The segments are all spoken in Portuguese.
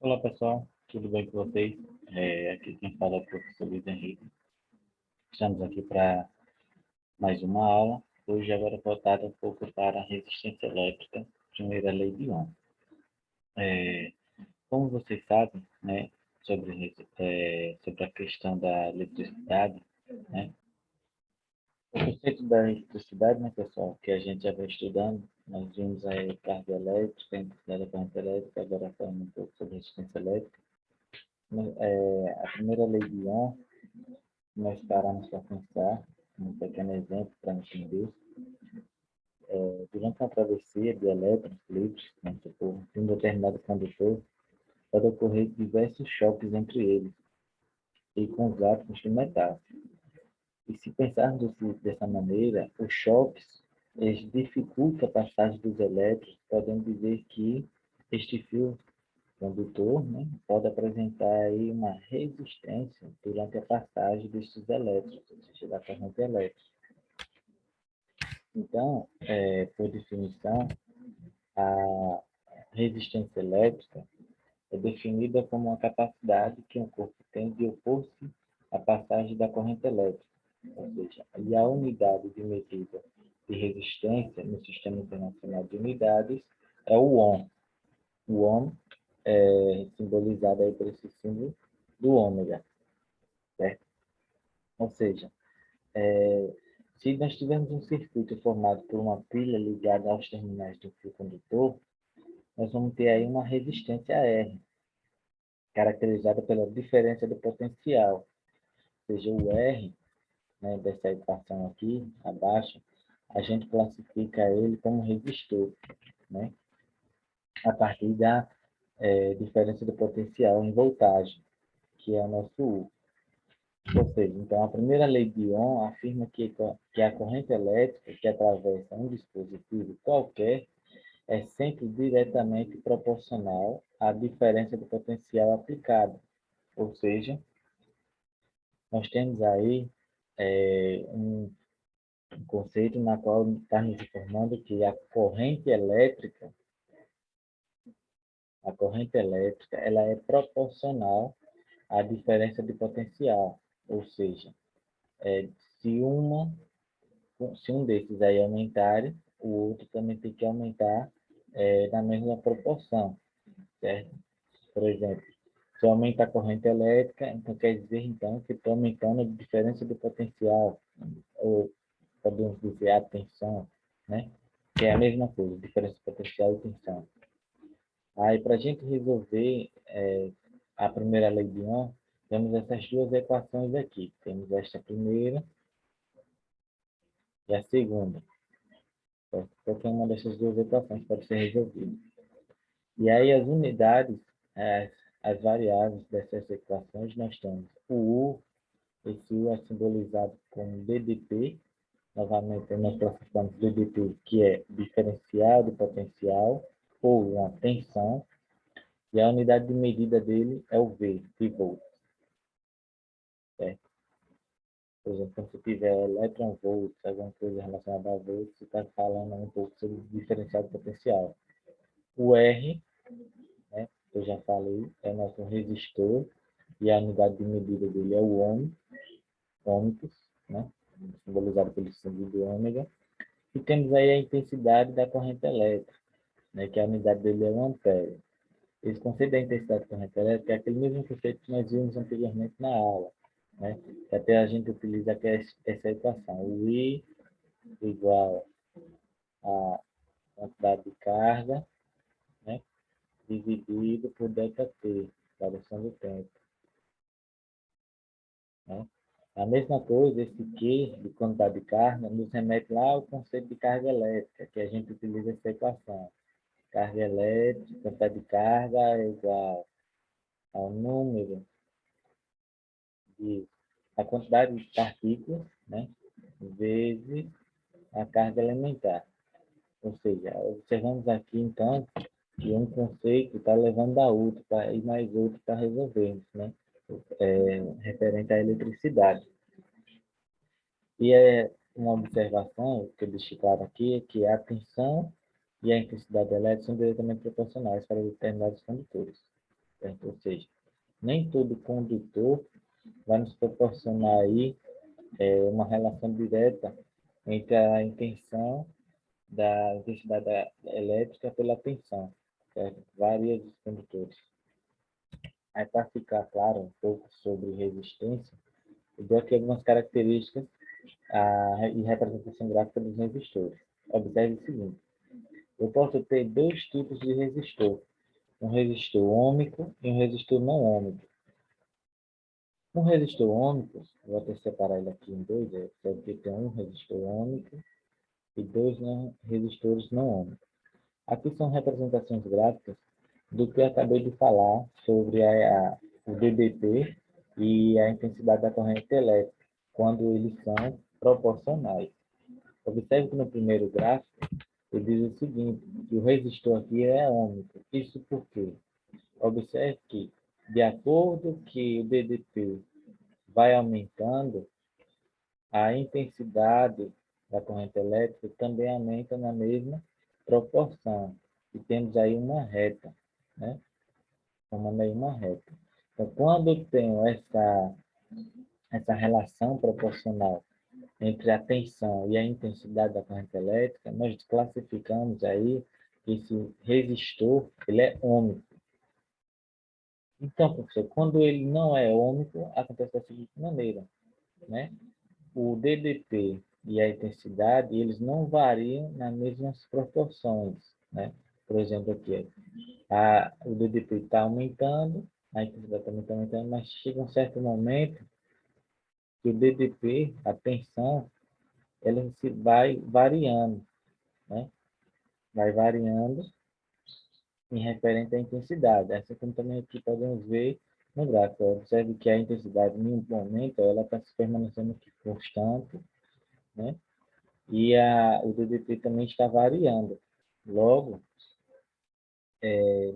Olá pessoal, tudo bem com vocês? Aqui quem fala é o professor Luiz Henrique. Estamos aqui para mais uma aula, hoje agora voltada um pouco para a resistência elétrica, primeira lei de Ohm. Como vocês sabem, né, sobre a questão da eletricidade, né, o conceito da eletricidade, né pessoal, que a gente já vai estudando, nós vimos aí carga elétrica, intensidade da corrente elétrica, agora falando um pouco sobre resistência elétrica. A primeira lei de Ohm, nós paramos para pensar, um pequeno exemplo para entender. Durante uma travessia de elétrons livres, né, de um determinado condutor, pode ocorrer diversos choques entre eles e com os átomos de metal. E se pensarmos dessa maneira, os choques eles dificultam a passagem dos elétrons, podemos dizer que este fio condutor, né, pode apresentar aí uma resistência durante a passagem destes elétrons, ou seja, da corrente elétrica. Então, por definição, a resistência elétrica é definida como uma capacidade que um corpo tem de opor-se à passagem da corrente elétrica. Ou seja, e a unidade de medida de resistência no Sistema Internacional de Unidades é o Ohm. O Ohm é simbolizado aí por esse símbolo do ômega, certo? Ou seja, se nós tivermos um circuito formado por uma pilha ligada aos terminais do fio condutor, nós vamos ter aí uma resistência R, caracterizada pela diferença do potencial, ou seja, o R, né, dessa equação aqui, abaixo, a gente classifica ele como resistor, né, a partir da diferença do potencial em voltagem, que é o nosso U. Ou seja, então, a primeira lei de Ohm afirma que a corrente elétrica que atravessa um dispositivo qualquer é sempre diretamente proporcional à diferença do potencial aplicado. Ou seja, nós temos aí um conceito na qual está nos informando que a corrente elétrica, ela é proporcional à diferença de potencial. Ou seja, se uma se um desses aí aumentar, o outro também tem que aumentar na mesma proporção, certo? Por exemplo, se aumenta a corrente elétrica, então quer dizer então que estou aumentando a diferença do potencial, ou podemos dizer a tensão, né? Que é a mesma coisa, diferença de potencial e tensão. Aí, para a gente resolver a primeira lei de Ohm, temos essas duas equações aqui. Temos esta primeira e a segunda. Qualquer uma dessas duas equações pode ser resolvida. E aí as unidades, as variáveis dessas equações, nós temos o U, esse U é simbolizado com DDP, novamente nós classificamos DDP, que é diferencial de potencial, ou uma tensão, e a unidade de medida dele é o V, de volts. Certo? Por exemplo, quando você tiver elétron volts, alguma coisa relacionada a volts, você está falando um pouco sobre o diferencial de potencial. O R, né, que eu já falei, é nosso resistor, e a unidade de medida dele é o ohm, ohmicos, né, simbolizado pelo símbolo do ômega. E temos aí a intensidade da corrente elétrica, né, que a unidade dele é o ampere. Esse conceito da intensidade da corrente elétrica é aquele mesmo conceito que nós vimos anteriormente na aula, né? Que até a gente utiliza aqui essa equação, o I igual a quantidade de carga, né, dividido por ΔT, variação do tempo. Né? A mesma coisa, esse Q de quantidade de carga nos remete lá ao conceito de carga elétrica, que a gente utiliza essa equação. Carga elétrica, quantidade de carga é igual ao número de a quantidade de partículas, né, vezes a carga elementar. Ou seja, observamos aqui, então, que um conceito está levando a outro, e mais outro está resolvendo, né, referente à eletricidade. E uma observação que eu deixei claro aqui é que a tensão e a intensidade elétrica são diretamente proporcionais para determinados condutores. certo? Ou seja, nem todo condutor vai nos proporcionar aí uma relação direta entre a intenção da intensidade elétrica pela tensão, certo? Varia dos condutores. Aí, para ficar claro um pouco sobre resistência, eu dou aqui algumas características e representação gráfica dos resistores. Observe o seguinte: eu posso ter dois tipos de resistor, um resistor ôhmico e um resistor não ôhmico. Um resistor ôhmico, vou até separar ele aqui em dois, porque tem um resistor ôhmico e dois resistores não ôhmicos. Aqui são representações gráficas do que eu acabei de falar sobre o DDP e a intensidade da corrente elétrica, quando eles são proporcionais. Observe que no primeiro gráfico, ele diz o seguinte, que o resistor aqui é ôhmico. Isso por quê? Observe que, de acordo que o DDP vai aumentando, a intensidade da corrente elétrica também aumenta na mesma proporção. E temos aí uma reta, né? Formando aí uma reta. Então, quando eu tenho essa relação proporcional entre a tensão e a intensidade da corrente elétrica, nós classificamos aí que esse resistor, ele é ôhmico. Então, professor, quando ele não é ôhmico, acontece da seguinte maneira, né? O DDP e a intensidade, eles não variam nas mesmas proporções, né? Por exemplo, aqui, o DDP está aumentando, a intensidade também está aumentando, mas chega um certo momento que o DDP, a tensão, ela se vai variando, né? Vai variando em referente à intensidade. Assim como também aqui podemos ver no gráfico. Observe que a intensidade, em um momento, ela está se permanecendo aqui constante, né? E o DDP também está variando. Logo,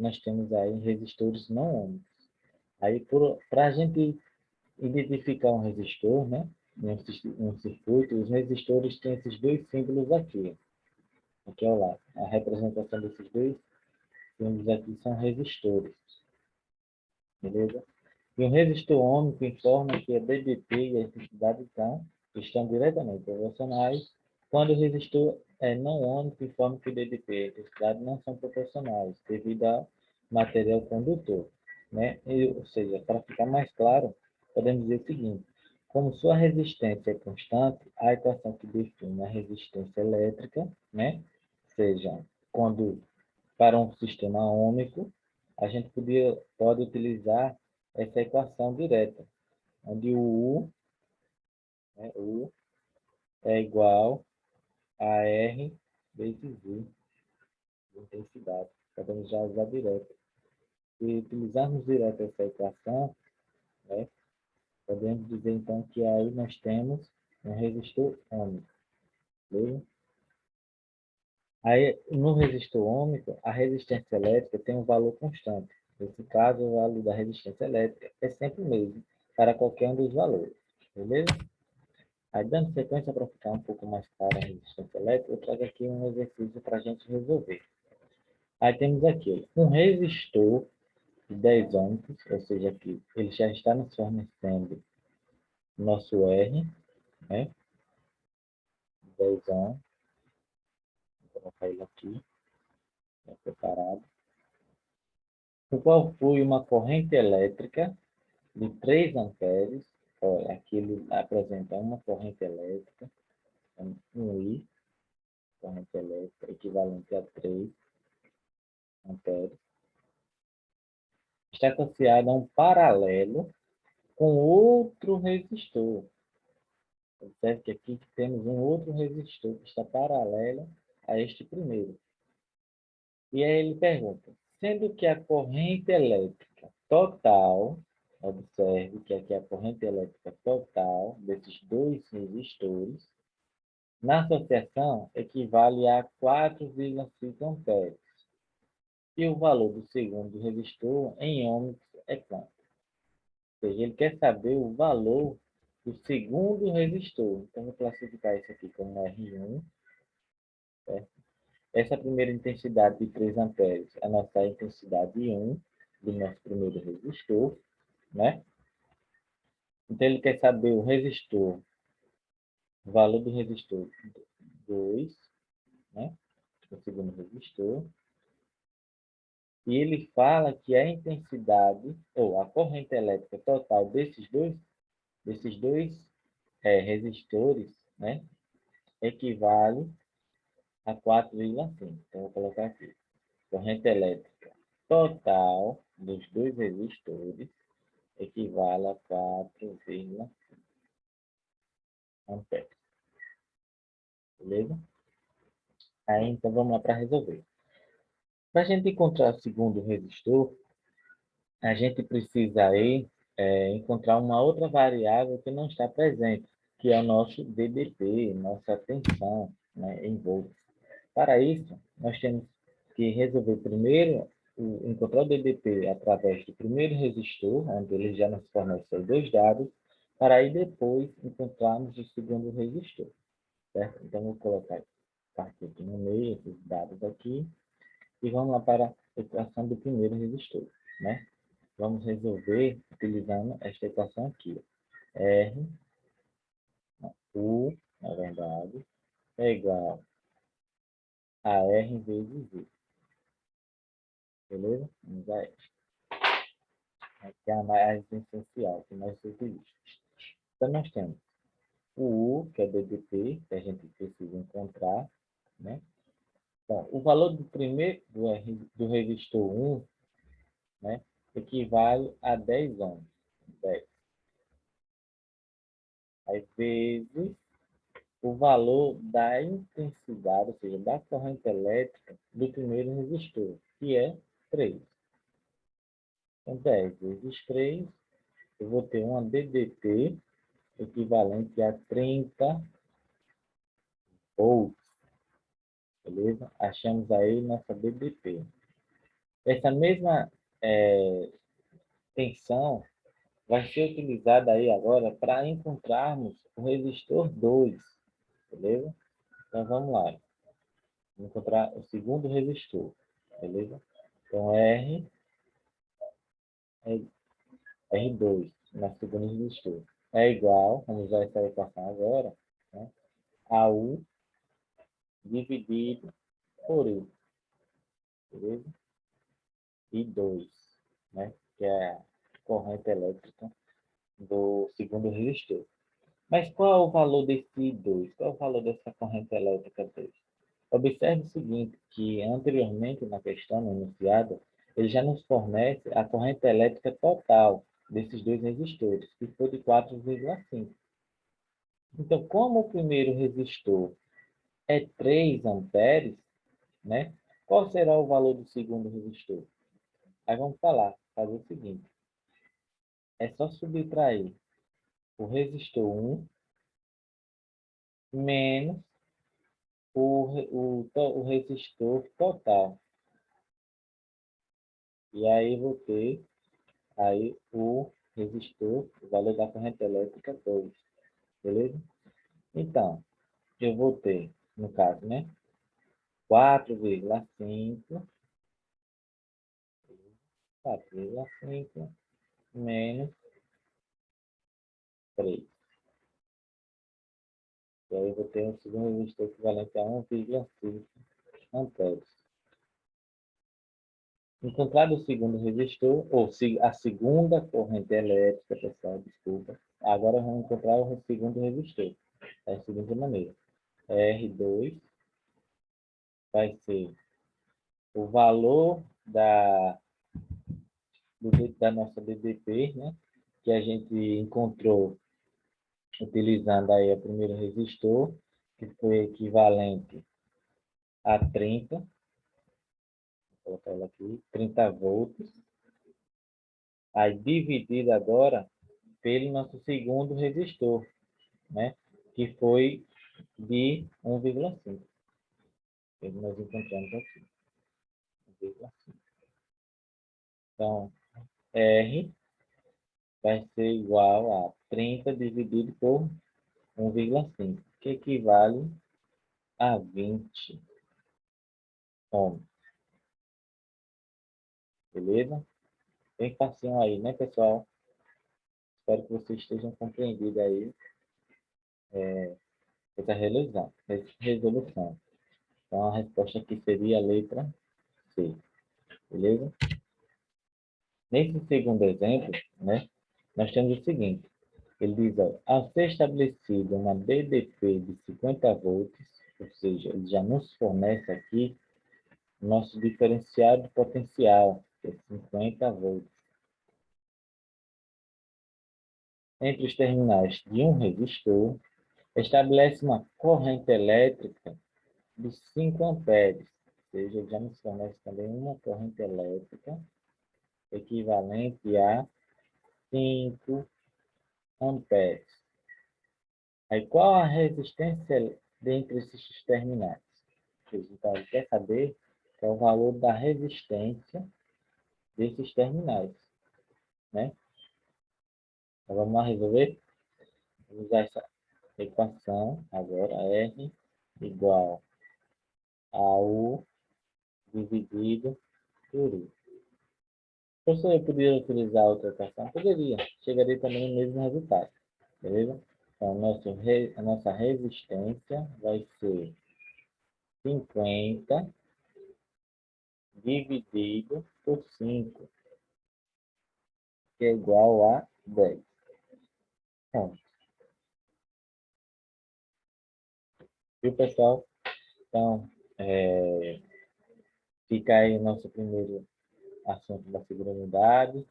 nós temos aí resistores não ômicos. Aí, para a gente identificar um resistor, né, em um circuito, os resistores têm esses dois símbolos aqui. Aqui ao lado. A representação desses dois símbolos aqui são resistores. Beleza? E um resistor ôhmico informa que a DDP e a intensidade estão diretamente proporcionais, quando o resistor é não ôhmico, informa que o DDP e a intensidade não são proporcionais, devido ao material condutor. Né? Ou seja, para ficar mais claro, podemos dizer o seguinte: como sua resistência é constante, a equação que define a resistência elétrica, né? Seja, quando para um sistema ôhmico, a gente pode utilizar essa equação direta, onde U é igual a R vezes V, de intensidade. Podemos já usar direto. Se utilizarmos direto essa equação, né, podemos dizer então que aí nós temos um resistor ôhmico. Beleza? Aí, no resistor ôhmico, a resistência elétrica tem um valor constante. Nesse caso, o valor da resistência elétrica é sempre o mesmo para qualquer um dos valores. Beleza? Aí, dando sequência para ficar um pouco mais clara a resistência elétrica, eu trago aqui um exercício para a gente resolver. Aí temos aqui um resistor de 10 ohms, ou seja, aqui ele já está nos fornecendo nosso R, né? 10 ohms. Vou colocar ele aqui, preparado. O qual flui uma corrente elétrica de 3 amperes. Olha, aqui ele apresenta uma corrente elétrica, um I, corrente elétrica equivalente a 3 amperes. Está associada a um paralelo com outro resistor. Observe que aqui temos um outro resistor que está paralelo a este primeiro. E aí ele pergunta, sendo que a corrente elétrica total, observe que aqui a corrente elétrica total desses dois resistores, na associação, equivale a 4,6 amperes. E o valor do segundo resistor em ohms é quanto? Ou seja, ele quer saber o valor do segundo resistor. Então, vou classificar isso aqui como R1. Certo? Essa primeira intensidade de 3 amperes é a nossa intensidade 1. do nosso primeiro resistor, né? Então, ele quer saber o resistor, o valor do resistor 2, né? O segundo resistor. E ele fala que a intensidade, ou a corrente elétrica total desses dois resistores, né? Equivale a 4,5. Então, vou colocar aqui. Corrente elétrica total dos dois resistores equivale a 4,5 amperes. Beleza? Aí, então, vamos lá para resolver. Para a gente encontrar o segundo resistor, a gente precisa aí encontrar uma outra variável que não está presente, que é o nosso DDP, nossa tensão, né, em volts. Para isso, nós temos que resolver primeiro, encontrar o DDP através do primeiro resistor, onde ele já nos fornece os dois dados, para aí depois encontrarmos o segundo resistor. Certo? Então, vou colocar aqui no meio esses dados aqui, e vamos lá para a equação do primeiro resistor, né? Vamos resolver utilizando esta equação aqui. R, U, na verdade, é igual a R vezes U. Beleza? Vamos a esta. Aqui é a mais essencial que nós utilizamos. Então, nós temos o U, que é DDP, que a gente precisa encontrar, né? Então, o valor do primeiro do resistor 1, né, equivale a 10 ohms. 10. Aí, vezes o valor da intensidade, ou seja, da corrente elétrica do primeiro resistor, que é 3. Então, 10 vezes 3, eu vou ter uma DDT equivalente a 30 volts. Beleza? Achamos aí nossa DDT. Essa mesma tensão vai ser utilizada aí agora para encontrarmos o resistor 2. Beleza? Então, vamos lá. Vamos encontrar o segundo resistor. Beleza? Então, R2, na segunda resistor, é igual, vamos usar essa equação agora, né, a U dividido por E, beleza? E 2, né, que é a corrente elétrica do segundo resistor. Mas qual é o valor desse I2? Qual é o valor dessa corrente elétrica 2? Observe o seguinte, que anteriormente na questão enunciada, ele já nos fornece a corrente elétrica total desses dois resistores, que foi de 4,5. Então, como o primeiro resistor é 3 amperes, né? Qual será o valor do segundo resistor? Aí vamos fazer o seguinte. É só subtrair o resistor 1 menos o resistor total. E aí vou ter aí o resistor, o valor da corrente elétrica 2. Beleza? Então, eu vou ter, no caso, né? 4,5 menos 3. E aí eu vou ter um segundo resistor equivalente a 1,5 amperes. Encontrado o segundo resistor, ou a segunda corrente elétrica, pessoal, desculpa. Agora vamos encontrar o segundo resistor. Da seguinte maneira. R2 vai ser o valor da nossa DDP, né? Que a gente encontrou utilizando aí o primeiro resistor, que foi equivalente a 30. Vou colocar ela aqui, 30 volts. Aí dividido agora pelo nosso segundo resistor, né? Que foi de 1,5. Que nós encontramos aqui. 1,5. Então, R vai ser igual a 30 dividido por 1,5, que equivale a 20 ohms. Beleza? bem facinho aí, né, pessoal? Espero que vocês estejam compreendidos aí essa resolução. Então, a resposta aqui seria a letra C, beleza? Nesse segundo exemplo, né, nós temos o seguinte. Ele diz, ó, ao ser estabelecida uma BDP de 50 volts, ou seja, ele já nos fornece aqui o nosso diferencial de potencial, que é 50 volts. Entre os terminais de um resistor, estabelece uma corrente elétrica de 5 amperes, ou seja, ele já nos fornece também uma corrente elétrica equivalente a 5 amperes. Aí, qual a resistência dentre esses terminais? Então, ele quer saber qual é o valor da resistência desses terminais, né? Então, vamos lá resolver? Vamos usar essa equação agora, R igual a U dividido por U. Professor, eu poderia utilizar outra equação? Poderia. Chegaria também no mesmo resultado, beleza? Então, a nossa resistência vai ser 50 dividido por 5, que é igual a 10. Bom, viu, pessoal? Então, fica aí o nosso primeiro assunto da segunda unidade,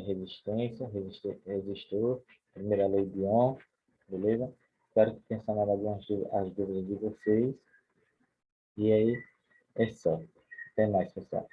resistência, resistor, primeira lei de Ohm, beleza? Espero que tenha sanado algumas as dúvidas de vocês. E aí, é só. Até mais, pessoal.